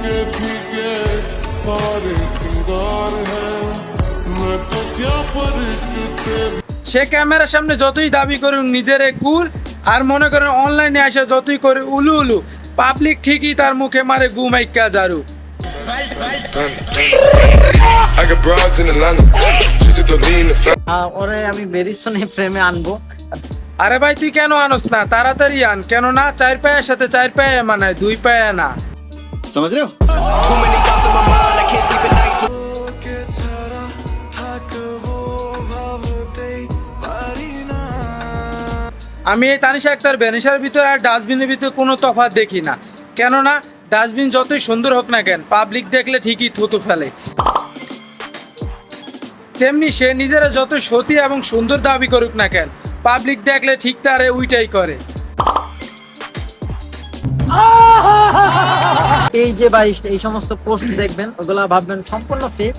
फीके फीके सारे सिंगार है मैं तो क्या परिस्थिति সে ক্যামেরার সামনে যতই দাবি করুন নিজের কুল আর মনে করেন অনলাইনে এসে যতই করে উলু উলু পাবলিক ঠিকই তার মুখে মারে গুমাইকা জারু। ওরে আমি বেরিসনে ফ্রেমে আনবো। আরে ভাই তুই কেন আনস না, তাড়াতাড়ি আন, কেন না চার পায়ের সাথে চার পায়ে মানায় দুই পায়ে না। समझ रहे हो? আমি এই তানিশা আক্তার বেনিশার ভিতর আর ডাস্টবিনের ভিতর কোনো তফাৎ দেখি না, কেননা ডাস্টবিন যতই সুন্দর হোক না কেন পাবলিক দেখলে ঠিকই থুতু ফেলে, তেমনি সে নিজেরা যত সতী এবং সুন্দর দাবি করুক না কেন পাবলিক দেখলে ঠিক তারে উইটাই করে। এই যে ভাই এই সমস্ত পোস্ট দেখবেন ওগুলা ভাববেন সম্পূর্ণ ফেক।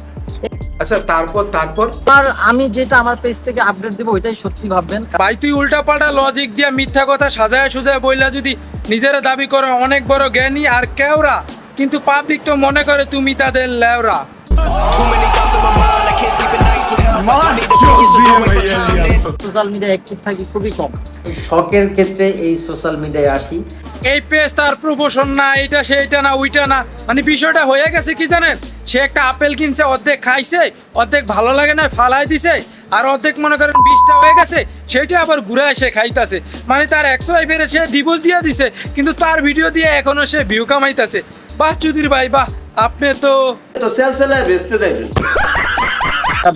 আচ্ছা তারপর আর আমি যেটা আমার পেজ থেকে আপডেট দেবো ওইটাই সত্যি ভাববেন। ভাই তুই উল্টাপাল্টা লজিক দিয়া মিথ্যা কথা সাজায় সুজায় বইলা যদি নিজেরা দাবি করো অনেক বড় জ্ঞানী আর কেওরা, কিন্তু পাবলিক তো মনে করে তুমি তাদের লেওরা। সোশ্যাল মিডিয়া অ্যাক্টিভ থাকি খুবই কম, এই শখের ক্ষেত্রে এই সোশ্যাল মিডিয়ায় আসি। এই পেজ তার প্রমোশন না, এইটা সেইটা না ওইটা না, মানে বিষয়টা হয়ে গেছে কি জানেন, সে একটা আপেল কিনছে অর্ধেক খাইছে, অর্ধেক ভালো লাগে না ফালাই দিছে, আর অর্ধেক মনে করেন 20টা হয়ে গেছে সেইটা আবার ঘুরে এসে খাইতাছে, মানে তার 100 বেড়ে সে ডিভোর্স দিয়ে দিছে কিন্তু তার ভিডিও দিয়ে এখনো সে ভিউ কামাইতাছে। বাহ চুদির ভাই বাহ, আপনি তো সেলসেলায় বেচতে যাইবেন।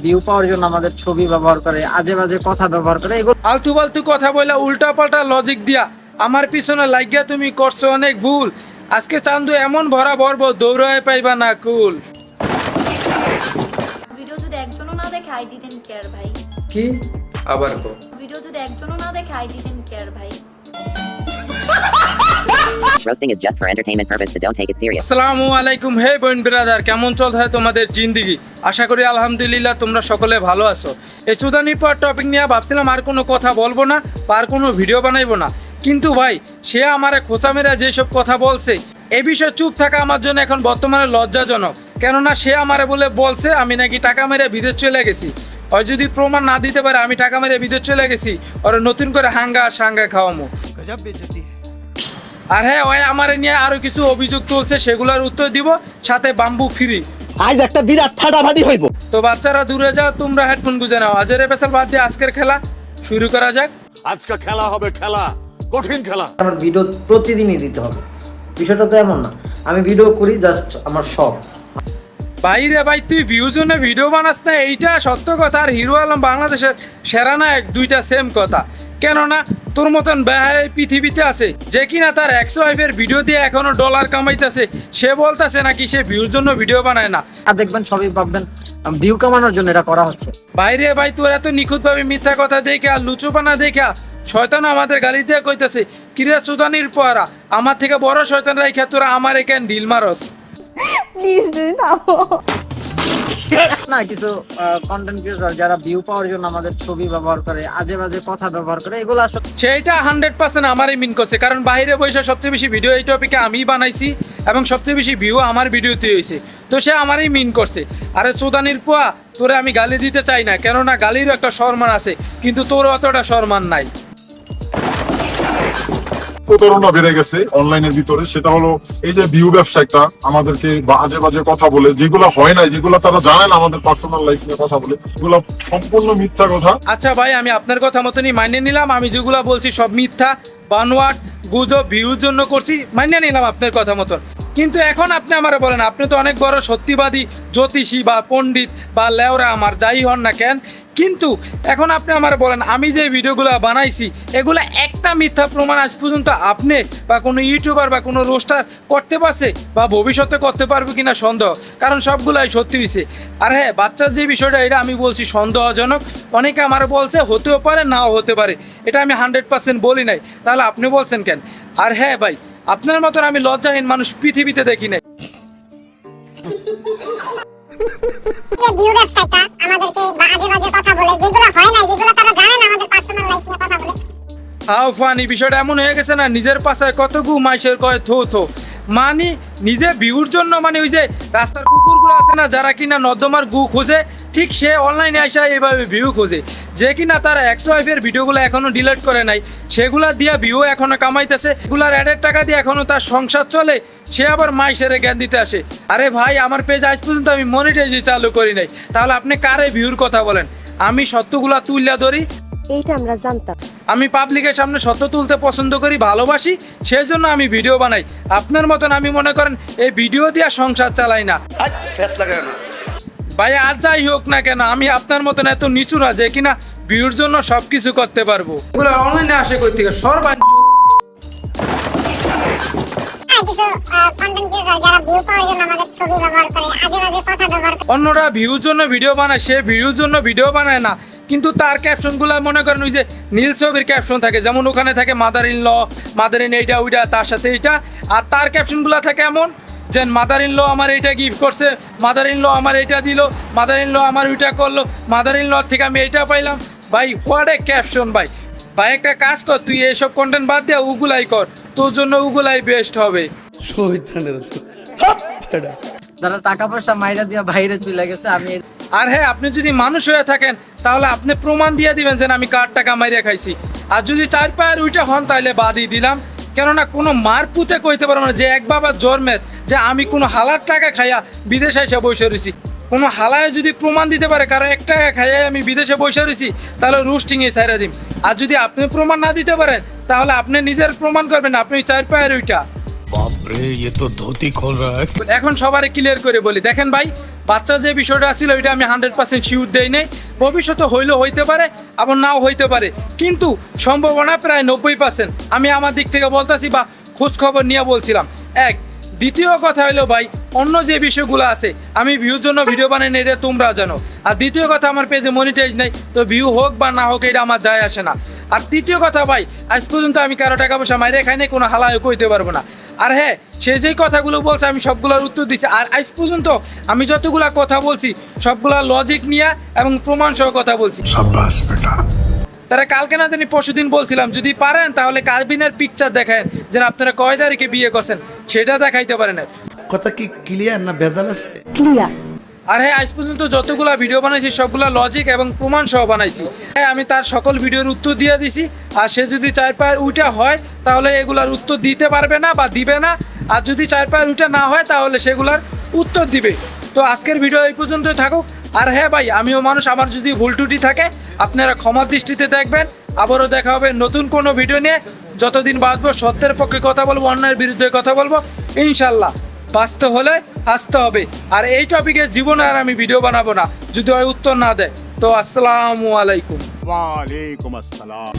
ভিউ পাওয়ার জন্য আমাদের ছবি ব্যবহার করে, আজে বাজে কথা ব্যবহার করে, এগুলো আলতু ফালতু কথা বলে উল্টা পাল্টা লজিক দিয়া আমার পিছনে লাগিয়া তুমি করছো অনেক ভুল। আজকে চান্দু এমন ভরা ভরবো দৌড়ায় পাইবা না কুল। ভিডিও যদি একজনও না দেখে আই ডিডন্ট কেয়ার ভাই। কি আবার কো? ভিডিও যদি একজনও না দেখে আই ডিডন্ট কেয়ার ভাই। Roasting is just for entertainment purpose, so don't take it serious. আসসালামু আলাইকুম, হে বোন ব্রাদার, কেমন চলছে তোমাদের জিন্দেগি? আশা করি আলহামদুলিল্লাহ তোমরা সকলে ভালো আছো। এই সুদানির পর টপিক নিয়ে ভাবছিলাম আর কোনো কথা বলবো না বা আর কোনো ভিডিও বানাইবো না, কিন্তু ভাই সে আমারে খোঁচা মেরা যেসব কথা বলছে এই বিষয়ে চুপ থাকা আমার জন্য এখন বর্তমানে লজ্জাজনক, কেননা সে আমারে বলছে আমি নাকি টাকা মেরে বিদেশ চলে গেছি। ওই যদি প্রমাণ না দিতে পারে আমি টাকা মেরে বিদেশ চলে গেছি, ওরা নতুন করে হাঙ্গা সাঙ্গা খাওয়ামো। আর হ্যাঁ ওই আমারে নিয়ে আরো কিছু অভিযোগ তুলছে, সেগুলোর উত্তর দিব, সাথে বাম্বু ফ্রি। আজ একটা বিরাট ফাটাফাটি হইব। তো বাচ্চারা দূরে যাও, তোমরা হেডফোন গুঁজে নাও। আজের এপিসোড বাদ দিয়ে আজকের খেলা শুরু করা যাক। আজকে খেলা হবে, খেলা কঠিন খেলা। আমার ভিডিও প্রতিদিনই দিতে হবে, বিষয়টা তো এমন না। আমি ভিডিও করি জাস্ট আমার শখ। বাইরে ভাই তুই ভিউর জন্য ভিডিও বানাস না, এইটা সত্য কথা। আর হিরো আলম বাংলাদেশের সেরা নায়ক, দুইটা সেম কথা। কেননা তোর মতন বেহায় পৃথিবীতে আছে যে কিনা তার 100 ওয়াইফের ভিডিও দিয়ে এখনো ডলার কামাইতেছে, সে বলতেছে নাকি সে ভিউর জন্য ভিডিও বানায় না। আর দেখবেন সবই ভাববেন ভিউ কামানোর জন্য এটা করা হচ্ছে। বাইরে ভাই তোর এত নিখুঁতভাবে মিথ্যা কথা দেখে আর লুচোপানা দেখা শয়তান আমাদের গালি দিয়ে কইতেছে, কিরে সুদানির পরা আমার থেকে বড় শয়তান রাইখা তোরা আমার এখান ডিল মারস। প্লিজ তুমি থামো। না কিছু কন্টেন্ট ক্রিয়েটর যারা ভিউ পাওয়ার জন্য আমাদের ছবি ব্যবহার করে, আজে বাজে কথা ব্যবহার করে, এগুলো আসলে সেইটা 100% আমারই মিন করছে, কারণ বাইরে বসে সবচেয়ে বেশি ভিডিও এই টপিকে আমি বানাইছি এবং সবচেয়ে বেশি ভিউ আমার ভিডিওতে হয়েছে, তো সে আমারই মিন করছে। আরে সুদানির পোয়া তোরে আমি গালি দিতে চাই না, কেননা গালিরও একটা সম্মান আছে, কিন্তু তোর অতটা সম্মান নাই। প্রতারণা বেড়ে গেছে অনলাইনের ভিতরে, সেটা হলো এই যে ভিউ ব্যবসায়টা আমাদেরকে বাজে বাজে কথা বলে, যেগুলো হয় না, যেগুলো তারা জানে না আমাদের পার্সোনাল লাইফ নিয়ে কথা বলে, এগুলো সম্পূর্ণ মিথ্যা কথা। আচ্ছা ভাই আমি আপনার কথা মতনই মাইনে নিলাম, আমি যেগুলো বলছি সব মিথ্যা বানোয়াট গুজব ভিউর জন্য করছি, মাইনে নিলাম আপনার কথা মতন। কিন্তু এখন আপনি আমারে বলেন, আপনি তো অনেক বড় সত্যিবাদী জ্যোতিষী বা পণ্ডিত বা লেওরা আমার যাই হন না কেন, কিন্তু এখন আপনি আমার বলেন আমি যে ভিডিওগুলো বানাইছি এগুলা একটা মিথ্যা প্রমাণ আজ পর্যন্ত আপনি বা কোনো ইউটিউবার বা কোনো রোস্টার করতে পারছে বা ভবিষ্যতে করতে পারবে কিনা সন্দেহ, কারণ সবগুলাই সত্যি হয়েছে। আর হ্যাঁ বাচ্চার যে বিষয়টা এটা আমি বলছি সন্দেহজনক, অনেকে আমার বলছে হতেও পারে নাও হতে পারে, এটা আমি 100% বলি নাই, তাহলে আপনি বলছেন কেন? আর হ্যাঁ ভাই আপনার মতন আমি লজ্জাহীন মানুষ পৃথিবীতে দেখি নাই। ভিউ ব্যবসায়টা আমাদেরকে বাজে বাজে কথা বলে, যেগুলো হয় না, যেগুলো তারা জানে না আমাদের পার্সোনাল লাইফ নিয়ে কথা বলে। হাও ফানি বিষয়টা এমন হয়ে গেছে না, নিজের পাশায় কত গু মাইশের কয় থো থো, মানে নিজে ভিউর জন্য মানে ওই যে রাস্তার কুকুরগুলো আছে না যারা কিনা নর্দমার গু খোঁজে, ঠিক সে অনলাইনে আসা এইভাবে ভিউ খোঁজে, যে কিনা তারা এক্স-ওয়াইফের ভিডিওগুলো এখনো ডিলিট করে নাই, সেগুলা দিয়া ভিউ এখনো কামাইতেছে, এগুলার অ্যাডের টাকা দিয়ে এখনো তার সংসার চলে, সে আবার মাইসেরে জ্ঞান দিতে আসে। আরে ভাই, আমার পেজ আজ পর্যন্ত আমি মনিটাইজই চালু করি নাই, তাহলে আপনি কারে ভিউর কথা বলেন? আমি সত্যগুলা তুললা ধরি, এইটা আমরা জানতাম। আমি পাবলিকের সামনে সত্য তুলতে পছন্দ করি, ভালোবাসি, সেই জন্য আমি ভিডিও বানাই। আপনার মতন আমি মনে করেন এই ভিডিও দিয়া সংসার চালাই না ভাই। আর যাই হোক না কেন, আমি আপনার মতন এত নিচু না যে কিনা ভিউর জন্য সবকিছু করতে পারবো। এগুলো অনলাইনে আসে কই থেকে? সর্বাঞ্চ কিছু কন্টেন্ট ক্রিয়েটর যারা ভিউ পাওয়ার জন্য আমাদের ছবি ব্যবহার করে, আজে বাজে কথা ব্যবহার করে। অন্যরা ভিউর জন্য ভিডিও বানায়, সে ভিউর জন্য ভিডিও বানায় না, কিন্তু তার ক্যাপশনগুলো মনে করেন ওই যে নীল ছবির ক্যাপশন থাকে, যেমন ওখানে থাকে mother in law, mother in এইটা ওইটা, তার সাথে এইটা, আর তার ক্যাপশনগুলো থাকে এমন যে মাদার ইন ল আমার এইটা গিফট করছে, মাদার ইন ল আমার এইটা দিল, মাদার ইন ল আমার ওইটা করলো, মাদার ইন ল থেকে আমি এইটা পাইলাম। ভাই হোয়াট এ ক্যাপশন ভাই। ভাই একটা কাজ কর, তুই এইসব কন্টেন্ট বাদ দিয়ে ওগুলাই কর, তোর জন্য ওগুলাই বেস্ট হবে। যারা টাকা পয়সা মাইরা দিয়া বাইরে চলে গেছে, আমি আর হ্যাঁ, আপনি যদি মানুষ হয়ে থাকেন তাহলে আপনি প্রমাণ দিয়ে দিবেন যে আমি কার টাকা মাইরে খাইছি। আর যদি 4 পায়ের উইটা হন তাহলে বাদই দিলাম, কেননা কোনো মার পুঁতে কইতে পারবো না যে এক বাবার জন্মের যে আমি কোনো হালার টাকা খাইয়া বিদেশে এসে বসে রয়েছি। কোনো হালায় যদি প্রমাণ দিতে পারে কারণ 1 টাকা খাইয়া আমি বিদেশে বসে রয়েছি, তাহলে রোস্টিংয়ে ছাইরা দিন। আর যদি আপনি প্রমাণ না দিতে পারেন তাহলে আপনি নিজের প্রমাণ করবেন আপনি 4 পায়ের উইটা। এখন সবারই ক্লিয়ার করে বলি, দেখেন ভাই, বাচ্চা যে বিষয়টা ছিল এটা আমি 100% শিওর দেই নাই। ভবিষ্যতে হইলেও হইতে পারে, আবার নাও হইতে পারে, কিন্তু সম্ভাবনা প্রায় 90%। আমি আমার দিক থেকে বলতেছি বা খোঁজ খবর নিয়ে বলছিলাম। এক, দ্বিতীয় কথা হলো ভাই, অন্য যে বিষয়গুলো আছে আমি ভিউর জন্য ভিডিও বানাই না, এটা তোমরা জানো। আর দ্বিতীয় কথা, আমার পেজে মনিটাইজ নাই, তো ভিউ হোক বা না হোক এটা আমার যায় আসে না। আর তৃতীয় কথা ভাই, আজ পর্যন্ত আমি কারো টাকা পয়সা মাইরে খাই নাই, কোনো হালায় কইতে পারবো না। আর হ্যাঁ, সে যেই কথাগুলো বলছে আমি সবগুলোর উত্তর দিছি। আর আজ পর্যন্ত আমি যতগুলা কথা বলছি সবগুলা লজিক নিয়ে এবং প্রমাণ সহ কথা বলছি। তারা কালকে না জানি পরশুদিন বলছিলাম যদি পারেন তাহলে কাবিনের পিকচার দেখান যে আপনারা কয় তারিখে বিয়ে করছেন, সেটা দেখাইতে পারেন। কথা কি ক্লিয়ার না ভেজাল আছে? আর হ্যাঁ, আজ পর্যন্ত যতগুলা ভিডিও বানাইছি সবগুলা লজিক এবং প্রমাণ সহ বানাইছি। হ্যাঁ, আমি তার সকল ভিডিওর উত্তর দিয়ে দিছি। আর সে যদি 4 পায়ের উইটা হয় তাহলে এগুলার উত্তর দিতে পারবে না বা দিবে না, আর যদি 4 পায়ের উইটা না হয় তাহলে সেগুলার উত্তর দিবে। তো আজকের ভিডিও এই পর্যন্তই থাকুক। আর হ্যাঁ ভাই, আমিও মানুষ, আমার যদি ভুল ত্রুটি থাকে আপনারা ক্ষমার দৃষ্টিতে দেখবেন। আবারও দেখা হবে নতুন কোনো ভিডিও নিয়ে। যতদিন বাঁচবো সত্যের পক্ষে কথা বলবো, অন্যায়ের বিরুদ্ধে কথা বলবো ইনশাল্লাহ। বাঁচতে হলে হাসতে হবে। আর এই টপিকে জীবনে আর আমি ভিডিও বানাবো না যদি ওই উত্তর না দেয়। তো আসসালামু আলাইকুম। ওয়ালাইকুম আসসালাম।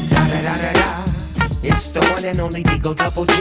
It's the one and only Digo Double G.